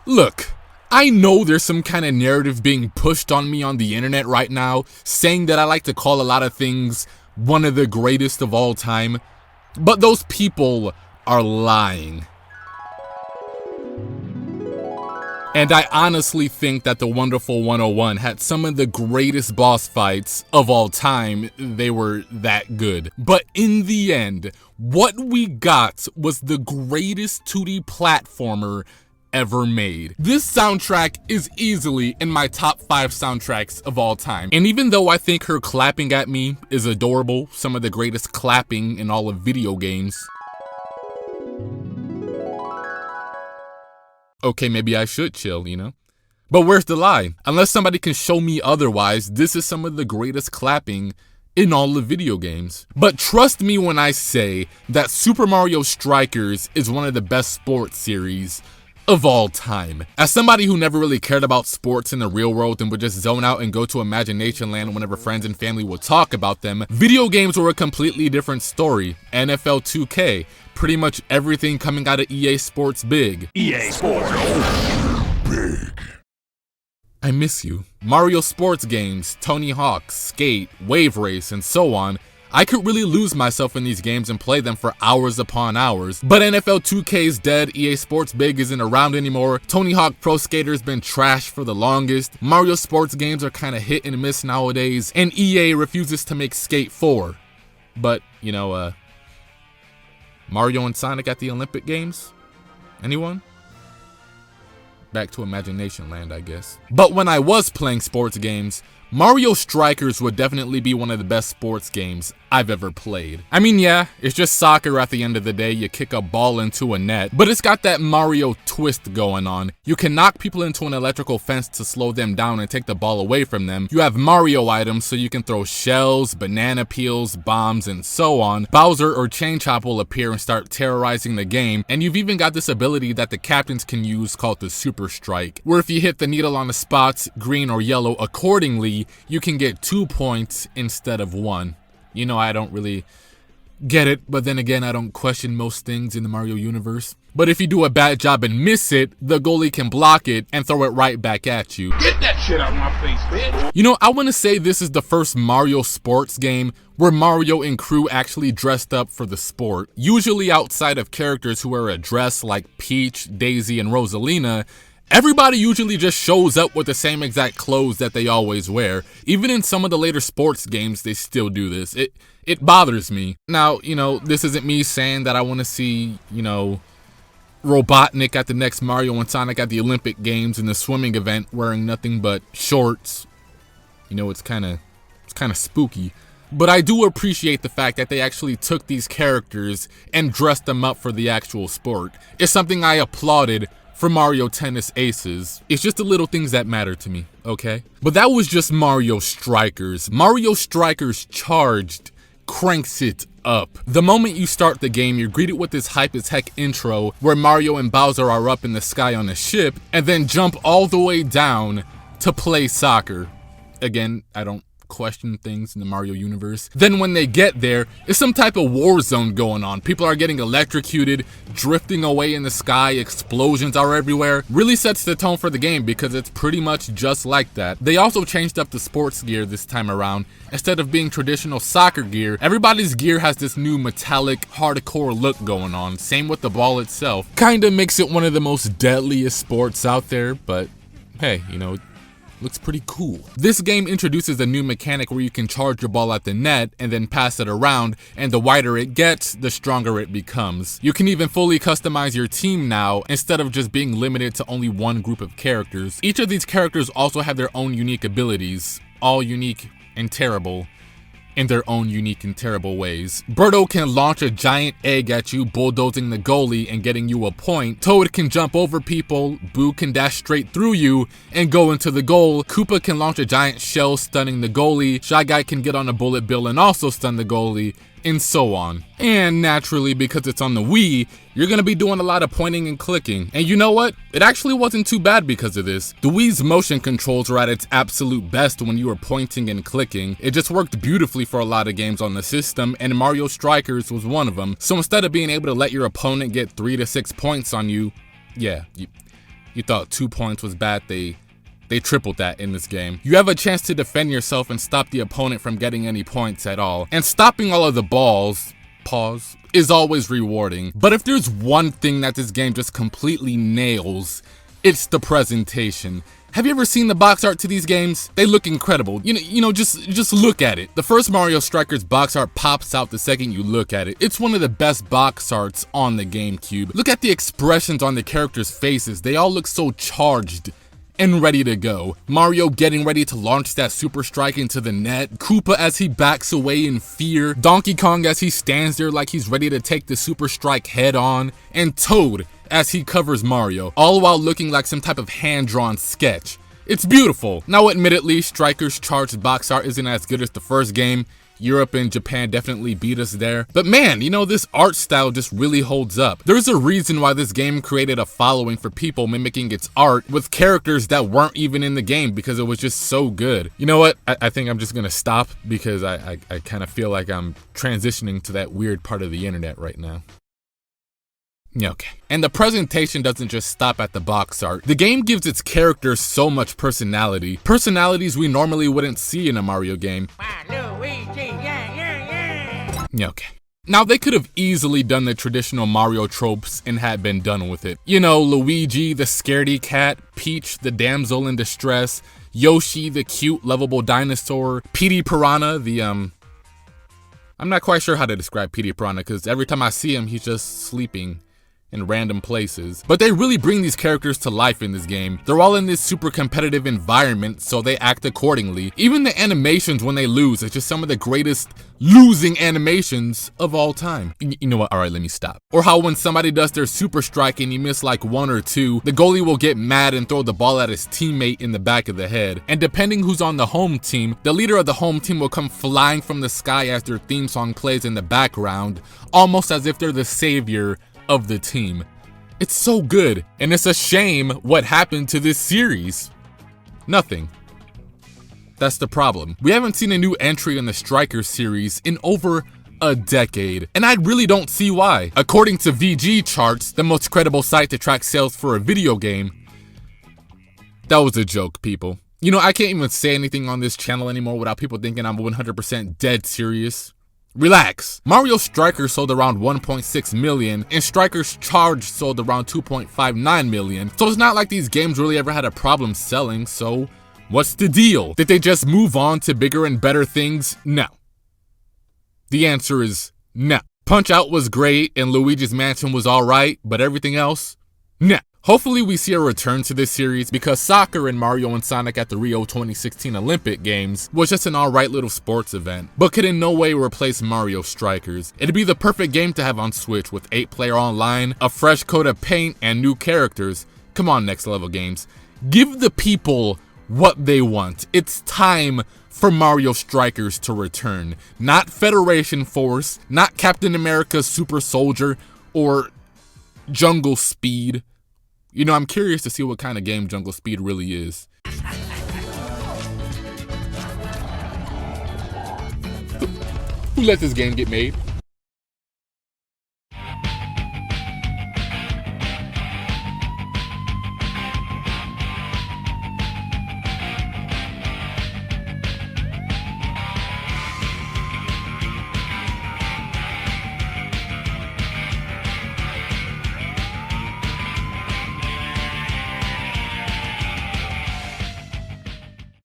Look, I know there's some kind of narrative being pushed on me on the internet right now, saying that I like to call a lot of things one of the greatest of all time, but those people are lying. And I honestly think that the Wonderful 101 had some of the greatest boss fights of all time. They were that good. But in the end, what we got was the greatest 2D platformer ever made. This soundtrack is easily in my top 5 soundtracks of all time. And even though I think her clapping at me is adorable, some of the greatest clapping in all of video games, okay, maybe I should chill, you know? But where's the lie? Unless somebody can show me otherwise, this is some of the greatest clapping in all of video games. But trust me when I say that Super Mario Strikers is one of the best sports series of all time. As somebody who never really cared about sports in the real world and would just zone out and go to Imagination Land whenever friends and family would talk about them, video games were a completely different story. NFL 2K, pretty much everything coming out of EA Sports big. EA Sports big. I miss you. Mario sports games, Tony Hawk, Skate, Wave Race, and so on. I could really lose myself in these games and play them for hours upon hours. But NFL 2K is dead, EA Sports Big isn't around anymore, Tony Hawk Pro Skater's been trashed for the longest, Mario sports games are kinda hit and miss nowadays, and EA refuses to make Skate 4. But, you know, Mario and Sonic at the Olympic Games? Anyone? Back to Imagination Land, I guess. But when I was playing sports games, Mario Strikers would definitely be one of the best sports games I've ever played. I mean, yeah, it's just soccer at the end of the day. You kick a ball into a net, but it's got that Mario twist going on. You can knock people into an electrical fence to slow them down and take the ball away from them. You have Mario items so you can throw shells, banana peels, bombs, and so on. Bowser or Chain Chomp will appear and start terrorizing the game, and you've even got this ability that the captains can use called the Super Strike, where if you hit the needle on the spots, green or yellow accordingly, you can get 2 points instead of 1. You know, I don't really get it, but then again, I don't question most things in the Mario universe. But if you do a bad job and miss it, the goalie can block it and throw it right back at you. Get that shit out of my face, bitch. You know, I want to say this is the first Mario sports game where Mario and crew actually dressed up for the sport. Usually outside of characters who wear a dress like Peach, Daisy, and Rosalina, everybody usually just shows up with the same exact clothes that they always wear. Even in some of the later sports games, they still do this. It bothers me. Now, you know, this isn't me saying that I want to see, you know, Robotnik at the next Mario and Sonic at the Olympic Games in the swimming event wearing nothing but shorts. You know, it's kind of spooky. But I do appreciate the fact that they actually took these characters and dressed them up for the actual sport. It's something I applauded for Mario Tennis Aces. It's just the little things that matter to me, okay? But that was just Mario Strikers. Mario Strikers Charged cranks it up. The moment you start the game, you're greeted with this hype as heck intro where Mario and Bowser are up in the sky on a ship and then jump all the way down to play soccer. Again, I don't question things in the Mario universe. Then when they get there, it's some type of war zone going on. People are getting electrocuted, drifting away in the sky, explosions are everywhere. Really sets the tone for the game because it's pretty much just like that. They also changed up the sports gear this time around. Instead of being traditional soccer gear, everybody's gear has this new metallic, hardcore look going on. Same with the ball itself. Kinda makes it one of the most deadliest sports out there, but hey, you know, looks pretty cool. This game introduces a new mechanic where you can charge your ball at the net and then pass it around, and the wider it gets, the stronger it becomes. You can even fully customize your team now instead of just being limited to only one group of characters. Each of these characters also have their own unique abilities, all unique and terrible in their own unique and terrible ways. Birdo can launch a giant egg at you, bulldozing the goalie and getting you a point. Toad can jump over people, Boo can dash straight through you and go into the goal, Koopa can launch a giant shell stunning the goalie, Shy Guy can get on a bullet bill and also stun the goalie, and so on. And naturally, because it's on the Wii, you're gonna be doing a lot of pointing and clicking. And you know what? It actually wasn't too bad because of this. The Wii's motion controls were at its absolute best when you were pointing and clicking. It just worked beautifully for a lot of games on the system, and Mario Strikers was one of them. So instead of being able to let your opponent get 3 to 6 points on you, yeah, You thought 2 points was bad, they tripled that in this game. You have a chance to defend yourself and stop the opponent from getting any points at all. And stopping all of the balls, pause, is always rewarding. But if there's one thing that this game just completely nails, it's the presentation. Have you ever seen the box art to these games? They look incredible. Just look at it. The first Mario Strikers box art pops out the second you look at it. It's one of the best box arts on the GameCube. Look at the expressions on the characters' faces. They all look so charged and ready to go. Mario getting ready to launch that super strike into the net. Koopa as he backs away in fear. Donkey Kong as he stands there like he's ready to take the super strike head on. And Toad as he covers Mario, all while looking like some type of hand-drawn sketch. It's beautiful. Now admittedly, Strikers Charged box art isn't as good as the first game. Europe and Japan definitely beat us there. But man, this art style just really holds up. There's a reason why this game created a following for people mimicking its art with characters that weren't even in the game because it was just so good. You know what? I think I'm just gonna stop because I kind of feel like I'm transitioning to that weird part of the internet right now. Okay. And the presentation doesn't just stop at the box art. The game gives its characters so much personality. Personalities we normally wouldn't see in a Mario game. Okay. Now, they could have easily done the traditional Mario tropes and had been done with it. Luigi, the scaredy cat, Peach, the damsel in distress, Yoshi, the cute, lovable dinosaur, Petey Piranha, the, I'm not quite sure how to describe Petey Piranha because every time I see him, he's just sleeping in random places. But they really bring these characters to life in this game. They're all in this super competitive environment, so they act accordingly. Even the animations when they lose, it's just some of the greatest losing animations of all time. You know what? All right, let me stop. Or how when somebody does their super strike and you miss like 1 or 2, the goalie will get mad and throw the ball at his teammate in the back of the head. And depending who's on the home team, the leader of the home team will come flying from the sky as their theme song plays in the background, almost as if they're the savior of the team. It's so good, and it's a shame what happened to this series. Nothing. That's the problem. We haven't seen a new entry in the Strikers series in over a decade, and I really don't see why. According to VG Charts, the most credible site to track sales for a video game, that was a joke, people. I can't even say anything on this channel anymore without people thinking I'm 100% dead serious. Relax. Mario Strikers sold around 1.6 million and Strikers Charged sold around 2.59 million. So it's not like these games really ever had a problem selling, so what's the deal? Did they just move on to bigger and better things? No. The answer is no. Punch-Out was great and Luigi's Mansion was alright, but everything else? No. Hopefully we see a return to this series because soccer in Mario and Sonic at the Rio 2016 Olympic Games was just an alright little sports event, but could in no way replace Mario Strikers. It'd be the perfect game to have on Switch with 8-player online, a fresh coat of paint, and new characters. Come on, Next Level Games. Give the people what they want. It's time for Mario Strikers to return. Not Federation Force, not Captain America Super Soldier, or Jungle Speed. I'm curious to see what kind of game Jungle Speed really is. Who let this game get made?